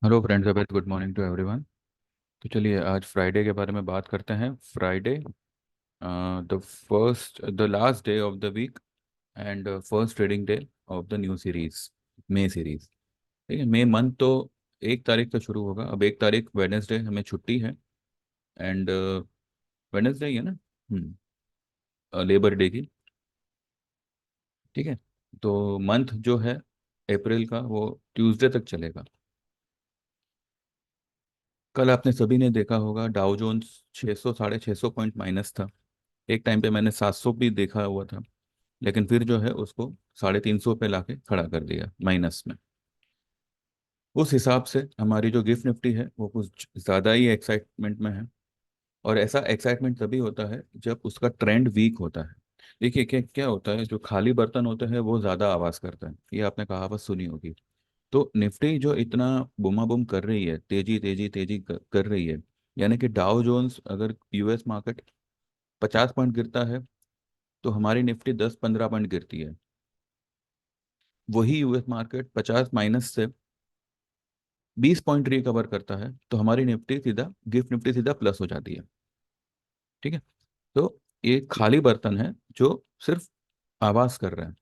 Hello friends, very good morning to everyone. तो चलिए आज फ्राइडे के बारे में बात करते हैं। Friday, the first the last day of the week and first trading day of the new series, May series. ठीक है, मे मंथ तो 1 तारीख से शुरू होगा। अब 1 तारीख वेडनेसडे हमें छुट्टी है एंड वेडनेसडे ही है ना। लेबर डे की। ठीक है, तो मंथ जो है अप्रैल का वो ट्यूसडे तक चलेगा। कल आपने सभी ने देखा होगा डाउ जोन्स 600 650 पॉइंट माइनस था। एक टाइम पे मैंने 700 भी देखा हुआ था, लेकिन फिर जो है उसको 350 पे लाके खड़ा कर दिया माइनस में। उस हिसाब से हमारी जो गिफ्ट निफ्टी है वो कुछ ज़्यादा ही एक्साइटमेंट में है। और ऐसा एक्साइटमेंट तभी होता है जब उसका ट्रेंड वीक होता है। देखिए क्या क्या होता है, जो खाली बर्तन होते हैं वो ज़्यादा आवाज़ करता है, ये आपने कहावत सुनी होगी। तो निफ्टी जो इतना बुमा बुम कर रही है, तेजी तेजी तेजी कर रही है, यानी कि डाउ जोन्स अगर यूएस मार्केट 50 पॉइंट गिरता है तो हमारी निफ्टी 10-15 पॉइंट गिरती है। वही यूएस मार्केट 50 माइनस से 20 पॉइंट रिकवर करता है तो हमारी निफ्टी सीधा, गिफ्ट निफ्टी सीधा प्लस हो जाती है। ठीक है, तो ये खाली बर्तन है जो सिर्फ आवाज कर रहे हैं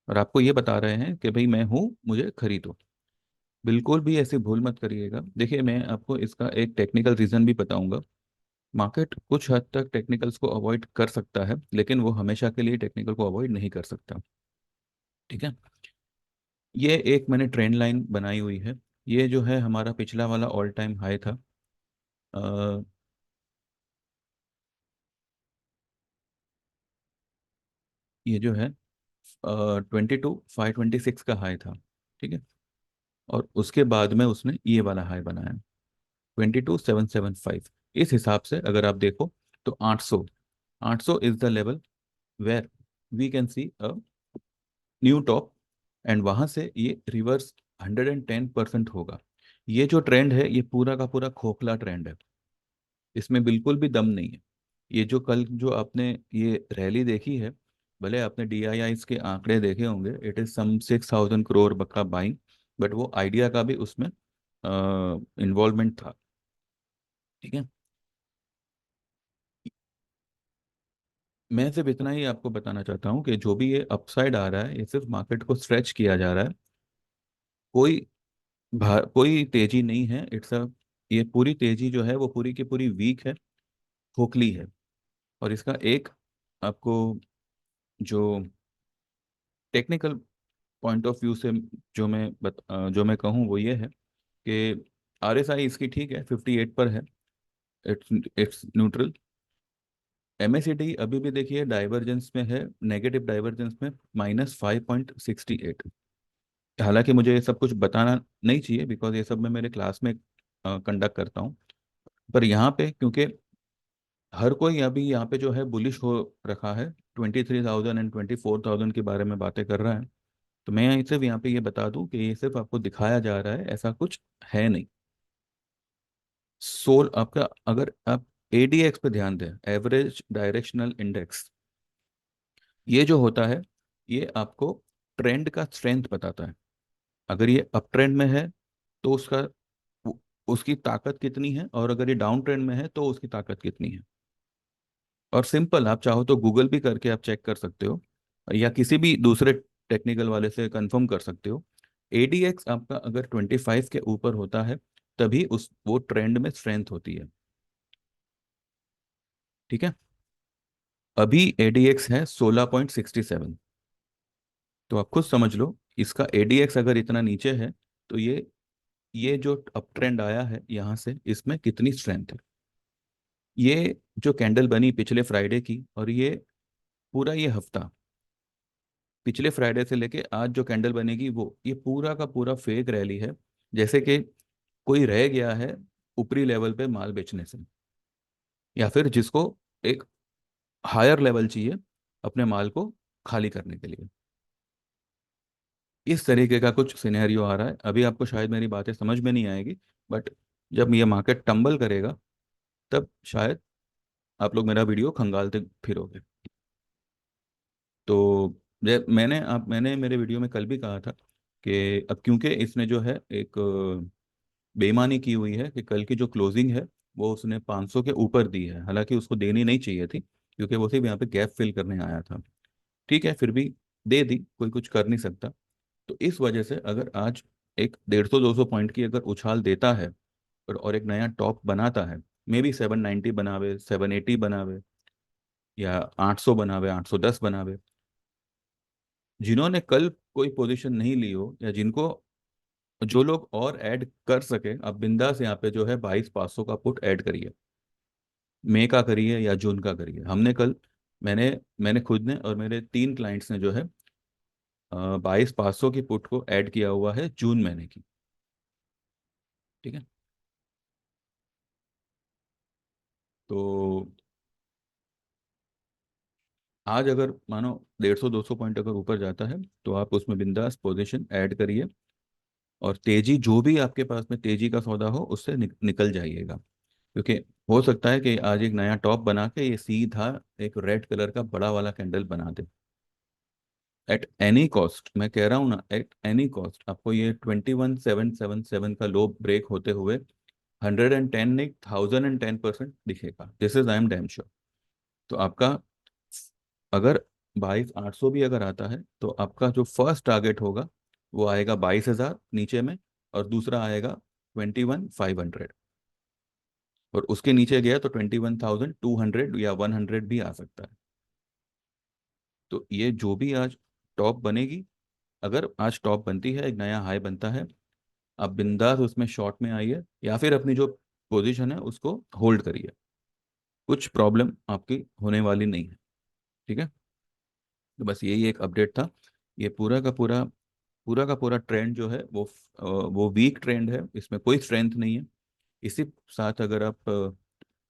और आपको ये बता रहे हैं कि भाई मैं हूं, मुझे खरीदो। बिल्कुल भी ऐसी भूल मत करिएगा। देखिए मैं आपको इसका एक टेक्निकल रीजन भी बताऊंगा। मार्केट कुछ हद तक टेक्निकल्स को अवॉइड कर सकता है, लेकिन वो हमेशा के लिए टेक्निकल को अवॉइड नहीं कर सकता। ठीक है, ये एक मैंने ट्रेंड लाइन बनाई हुई है। ये जो है हमारा पिछला वाला ऑल टाइम हाई था। अ, ये जो है 22,526 का हाई था। ठीक है, और उसके बाद में उसने ये वाला हाई बनाया 22,775। इस हिसाब से अगर आप देखो तो 800, 800 is the level where we can see a new top. And वहां से ये रिवर्स 110% होगा। ये जो ट्रेंड है ये पूरा का पूरा खोखला ट्रेंड है, इसमें बिल्कुल भी दम नहीं है। ये जो कल जो आपने ये रैली देखी है, भले आपने डीआईआईस के आंकड़े देखे होंगे, इट इज सम 6,000 करोड़ का बाइंग, बट वो आइडिया का भी उसमें इन्वॉल्वमेंट था। ठीक है, मैं सिर्फ इतना ही आपको बताना चाहता हूँ कि जो भी ये अपसाइड आ रहा है ये सिर्फ मार्केट को स्ट्रेच किया जा रहा है। कोई कोई तेजी नहीं है। इट्स अ, ये पूरी तेजी जो है वो पूरी की पूरी वीक है, खोखली है। और इसका एक आपको जो टेक्निकल पॉइंट ऑफ व्यू से जो मैं कहूँ वो ये है कि आरएसआई इसकी ठीक है, 58 पर है। It's it's neutral. एमएसीडी अभी भी देखिए डाइवर्जेंस में है, नेगेटिव डाइवर्जेंस में -5.68। हालांकि मुझे ये सब कुछ बताना नहीं चाहिए बिकॉज ये सब मैं मेरे क्लास में कंडक्ट करता हूँ। पर यहाँ पे क्योंकि हर कोई अभी यहाँ पे जो है बुलिश हो रखा है, 23,000 एंड 24,000 के बारे में बातें कर रहा है। तो मैं सिर्फ यहाँ पे ये बता दूं कि ये सिर्फ आपको दिखाया जा रहा है, ऐसा कुछ है नहीं। सोल आपका, अगर आप एडीएक्स पे ध्यान दें, एवरेज डायरेक्शनल इंडेक्स, ये जो होता है ये आपको ट्रेंड का स्ट्रेंथ बताता है। अगर ये अप ट्रेंड में है तो उसकी ताकत कितनी है, और अगर ये डाउन ट्रेंड में है तो उसकी ताकत कितनी है। और सिंपल, आप चाहो तो गूगल भी करके आप चेक कर सकते हो, या किसी भी दूसरे टेक्निकल वाले से कंफर्म कर सकते हो। एडीएक्स आपका अगर 25 के ऊपर होता है तभी उस वो ट्रेंड में स्ट्रेंथ होती है। ठीक है, अभी एडीएक्स है 16.67। तो आप खुद समझ लो, इसका एडीएक्स अगर इतना नीचे है तो ये जो अप ट्रेंड आया है यहाँ से, इसमें कितनी स्ट्रेंथ है। ये जो कैंडल बनी पिछले फ्राइडे की, और ये पूरा ये हफ्ता, पिछले फ्राइडे से लेके आज जो कैंडल बनेगी वो, ये पूरा का पूरा फेक रैली है। जैसे कि कोई रह गया है ऊपरी लेवल पे माल बेचने से, या फिर जिसको एक हायर लेवल चाहिए अपने माल को खाली करने के लिए। इस तरीके का कुछ सिनेरियो आ रहा है। अभी आपको शायद मेरी बातें समझ में नहीं आएगी, बट जब ये मार्केट टंबल करेगा तब शायद आप लोग मेरा वीडियो खंगालते फिरोगे। तो मैंने मेरे वीडियो में कल भी कहा था कि अब क्योंकि इसने जो है एक बेईमानी की हुई है कि कल की जो क्लोजिंग है वो उसने 500 के ऊपर दी है, हालांकि उसको देनी नहीं चाहिए थी क्योंकि वो सिर्फ यहाँ पे गैप फिल करने आया था। ठीक है, फिर भी दे दी, कोई कुछ कर नहीं सकता। तो इस वजह से अगर आज एक 150-200 पॉइंट की अगर उछाल देता है और एक नया टॉप बनाता है, मे बी 790 बनावे, 780 बनावे, या 800 बनावे, 810 बनावे, जिन्होंने कल कोई पोजीशन नहीं ली हो या जिनको, जो लोग और ऐड कर सके, आप बिंदास यहाँ पे जो है 22,500 का पुट ऐड करिए। मई का करिए या जून का करिए। हमने कल, मैंने मैंने खुद ने और मेरे 3 क्लाइंट्स ने जो है 22,500 की पुट को ऐड किया हुआ है जून महीने की। ठीक है। तो आज अगर मानो 150-200 पॉइंट अगर ऊपर जाता है तो आप उसमें बिंदास पोजीशन ऐड करिए, और तेजी जो भी आपके पास में तेजी का सौदा हो उससे निकल जाइएगा, क्योंकि हो सकता है कि आज एक नया टॉप बना के ये सीधा एक रेड कलर का बड़ा वाला कैंडल बना दे। एट एनी कॉस्ट, मैं कह रहा हूँ ना, एट एनी कॉस्ट आपको ये 21,777 का लो ब्रेक होते हुए 110 नहीं 1010% दिखेगा, this is I am damn sure. तो आपका अगर 22,800 भी अगर आता है तो आपका जो फर्स्ट टारगेट होगा वो आएगा 22,000 नीचे में, और दूसरा आएगा 21,500, और उसके नीचे गया तो 21,200 या 100 भी आ सकता है। तो ये जो भी आज टॉप बनेगी, अगर आज टॉप बनती है, एक नया हाई बनता है, आप बिंदास उसमें शॉर्ट में आइए या फिर अपनी जो पोजीशन है उसको होल्ड करिए, कुछ प्रॉब्लम आपकी होने वाली नहीं है। ठीक है। तो बस यही एक अपडेट था। ये पूरा का पूरा ट्रेंड जो है वो वीक ट्रेंड है, इसमें कोई स्ट्रेंथ नहीं है। इसी साथ अगर आप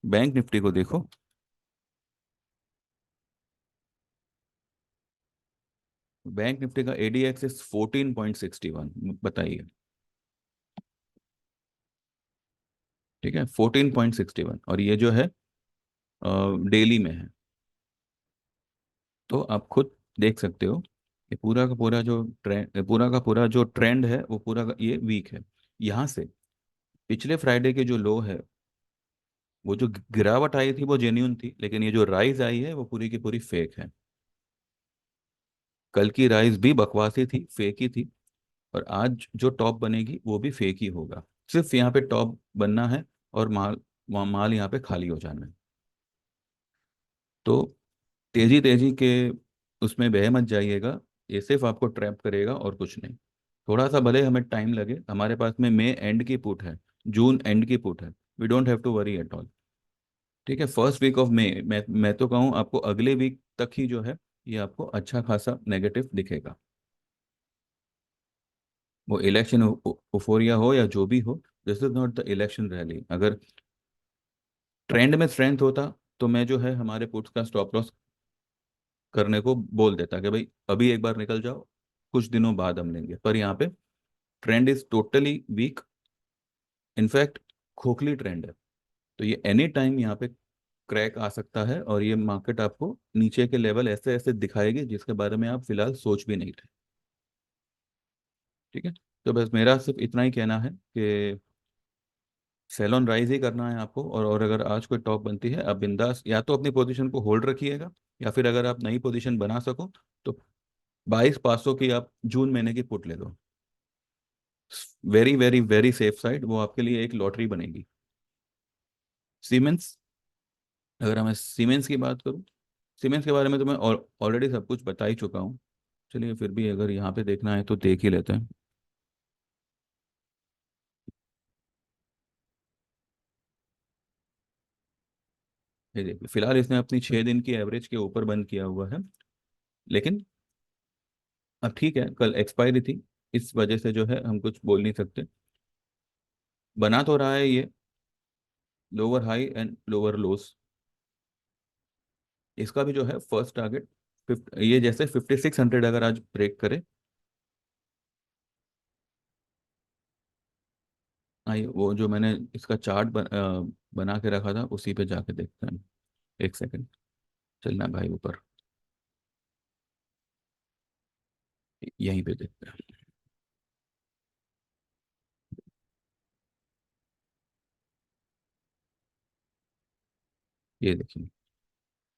बैंक निफ्टी को देखो, बैंक निफ्टी का ADX इज 14.61, बताइए। ठीक है, 14.61, और ये जो है डेली में है। तो आप खुद देख सकते हो कि पूरा का पूरा जो ट्रेंड है वो पूरा ये वीक है। यहाँ से पिछले फ्राइडे के जो लो है, वो जो गिरावट आई थी वो जेन्यून थी, लेकिन ये जो राइज आई है वो पूरी की पूरी फेक है। कल की राइज भी बकवासी थी, फेक ही थी, और आज जो टॉप बनेगी वो भी फेक ही होगा। सिर्फ यहाँ पे टॉप बनना है और माल यहाँ पे खाली हो जाना है। तो तेजी तेजी के उसमें बह मत जाइएगा, ये सिर्फ आपको ट्रैप करेगा और कुछ नहीं। थोड़ा सा भले हमें टाइम लगे, हमारे पास में मई एंड की पुट है, जून एंड की पुट है, we don't have to worry at all. ठीक है, फर्स्ट वीक ऑफ मई, मैं तो कहूँ आपको अगले वीक तक ही जो है ये आपको अच्छा खासा नेगेटिव दिखेगा। वो इलेक्शन उफोरिया हो या जो भी हो, this is not the election rally. अगर ट्रेंड में स्ट्रेंथ होता तो मैं जो है हमारे पुट्स का स्टॉप लॉस करने को बोल देता कि भाई अभी एक बार निकल जाओ, कुछ दिनों बाद हम लेंगे। पर यहाँ पे trend is totally weak, in fact खोखली ट्रेंड है। तो ये एनी टाइम यहाँ पे क्रैक आ सकता है, और ये मार्केट आपको नीचे के लेवल ऐसे ऐसे दिखाएगी जिसके बारे में आप फिलहाल सोच भी नहीं थे। ठीक है। तो बस मेरा सिर्फ इतना ही कहना है कि सेल ऑन राइज ही करना है आपको, और अगर आज कोई टॉप बनती है आप बिंदास या तो अपनी पोजीशन को होल्ड रखिएगा, या फिर अगर आप नई पोजीशन बना सको तो 22,500 की आप जून महीने की पुट ले लो। Very very very safe side, वो आपके लिए एक लॉटरी बनेगी। सीमेंस, अगर मैं सीमेंस की बात करूं, सीमेंस के बारे में तो मैं ऑलरेडी सब कुछ बता ही चुका हूँ। चलिए फिर भी अगर यहाँ पे देखना है तो देख ही लेते हैं। ये देखिए, फिलहाल इसने अपनी 6 दिन की एवरेज के ऊपर बंद किया हुआ है, लेकिन अब ठीक है, कल एक्सपायरी थी, इस वजह से जो है हम कुछ बोल नहीं सकते। बना तो रहा है ये lower high and lower loss. इसका भी जो है फर्स्ट टारगेट ये जैसे 5,600 अगर आज ब्रेक करे, आइए वो जो मैंने इसका चार्ट बना के रखा था उसी पे जाके देखते हैं। एक सेकंड, चलना भाई ऊपर, यहीं पे देखते हैं। ये देखिए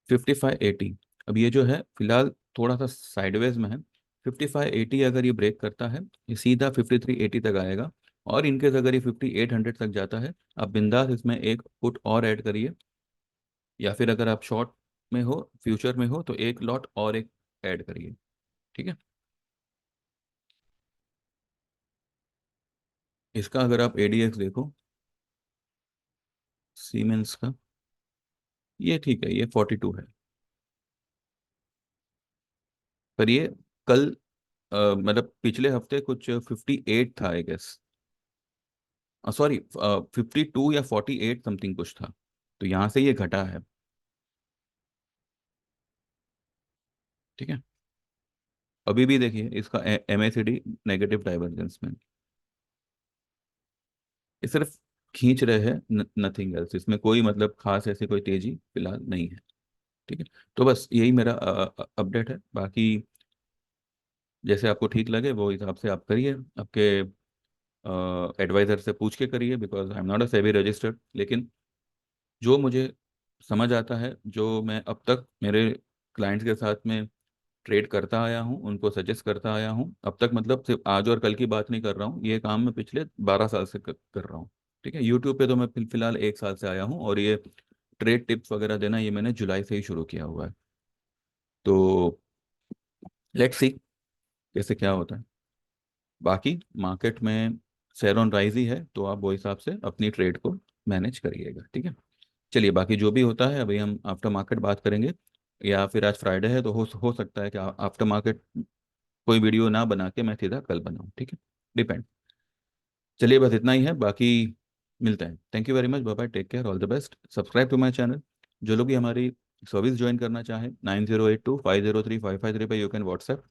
5580। अब ये जो है फिलहाल थोड़ा सा साइडवेज में है। 5580 अगर ये ब्रेक करता है, ये सीधा 5380 तक आएगा। और इनकेस अगर ये 5800 तक जाता है, आप बिंदास इसमें एक पुट और ऐड करिए। या फिर अगर आप शॉर्ट में हो, फ्यूचर में हो, तो एक लॉट और एक ऐड करिए। ठीक है। इसका अगर आप एडीएक्स देखो सीमेंस का, ये ठीक है, ये 42 है। पर ये कल मतलब पिछले हफ्ते कुछ 58 था आई गेस। सॉरी, 52 या 48 समथिंग कुछ था। तो यहाँ से ये घटा है। ठीक है। अभी भी देखिए इसका एमएसीडी नेगेटिव डाइवर्जेंस में। ये सिर्फ खींच रहे हैं, नथिंग एल्स। इसमें कोई मतलब खास ऐसी कोई तेजी फिलहाल नहीं है। ठीक है। तो बस यही मेरा अपडेट है। बाकी जैसे आपको ठीक लगे वो हिसाब से आप करिए। आपके एडवाइजर से पूछ के करिए, because I am not a SEBI registered. लेकिन जो मुझे समझ आता है, जो मैं अब तक मेरे क्लाइंट्स के साथ में ट्रेड करता आया हूँ, उनको सजेस्ट करता आया हूँ अब तक, मतलब सिर्फ आज और कल की बात नहीं कर रहा हूँ, ये काम मैं पिछले 12 साल से कर रहा हूँ। ठीक है। यूट्यूब पे तो मैं फिलहाल 1 साल से आया हूँ, और ये ट्रेड टिप्स वगैरह देना ये मैंने जुलाई से ही शुरू किया हुआ है। तो लेट्स सी कैसे क्या होता है। बाकी मार्केट में शेयर ऑन राइज ही है, तो आप वो हिसाब से अपनी ट्रेड को मैनेज करिएगा। ठीक है। चलिए, बाकी जो भी होता है अभी हम आफ्टर मार्केट बात करेंगे। या फिर आज फ्राइडे है तो हो सकता है कि आफ्टर मार्केट कोई वीडियो ना बना के मैं सीधा कल बनाऊँ। ठीक है। डिपेंड। चलिए, बस इतना ही है। बाकी मिलते हैं। Thank you very much. Bye bye. Take care. All the best. Subscribe to my channel. जो लोग भी हमारी सर्विस ज्वाइन करना चाहें, 9082503553 पे you can WhatsApp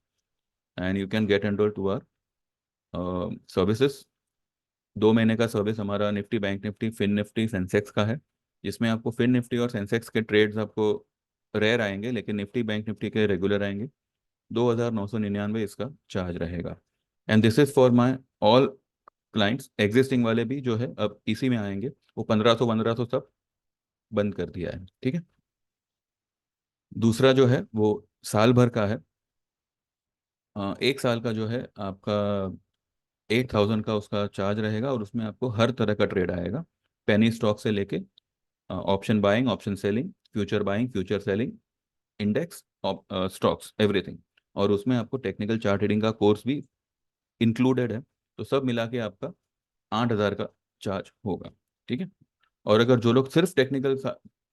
and you can get enroll to our services. 2 महीने का सर्विस हमारा निफ्टी, बैंक निफ्टी, फिन निफ्टी, सेंसेक्स का है। जिसमें आपको फिन निफ्टी और सेंसेक्स के ट्रेड्स आपको रेयर आएंगे, लेकिन निफ्टी बैंक निफ्टी के रेगुलर आएंगे। 2999 इसका चार्ज रहेगा। And this is for my all clients. Existing वाले भी जो है अब इसी में आएंगे। वो 1500 सब बंद कर दिया है। ठीक है। दूसरा जो है वो साल भर का है। 1 साल का जो है आपका 8000 का उसका चार्ज रहेगा, और उसमें आपको हर तरह का ट्रेड आएगा। पेनी स्टॉक से लेके option buying, option selling, future buying, future selling, index, stocks, everything. और उसमें आपको टेक्निकल चार्ट रीडिंग का कोर्स भी इंक्लूडेड है। तो सब मिला के आपका 8000 का चार्ज होगा। ठीक है। और अगर जो लोग सिर्फ टेक्निकल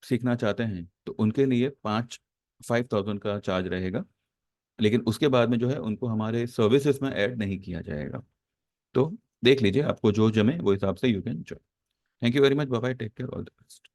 सीखना चाहते हैं, तो उनके लिए 5000 का चार्ज रहेगा। लेकिन उसके बाद में जो है उनको हमारे सर्विसेज में ऐड नहीं किया जाएगा। तो देख लीजिए, आपको जो जमे वो हिसाब से you can join. Thank you very much. Bye bye. Take care. All the best.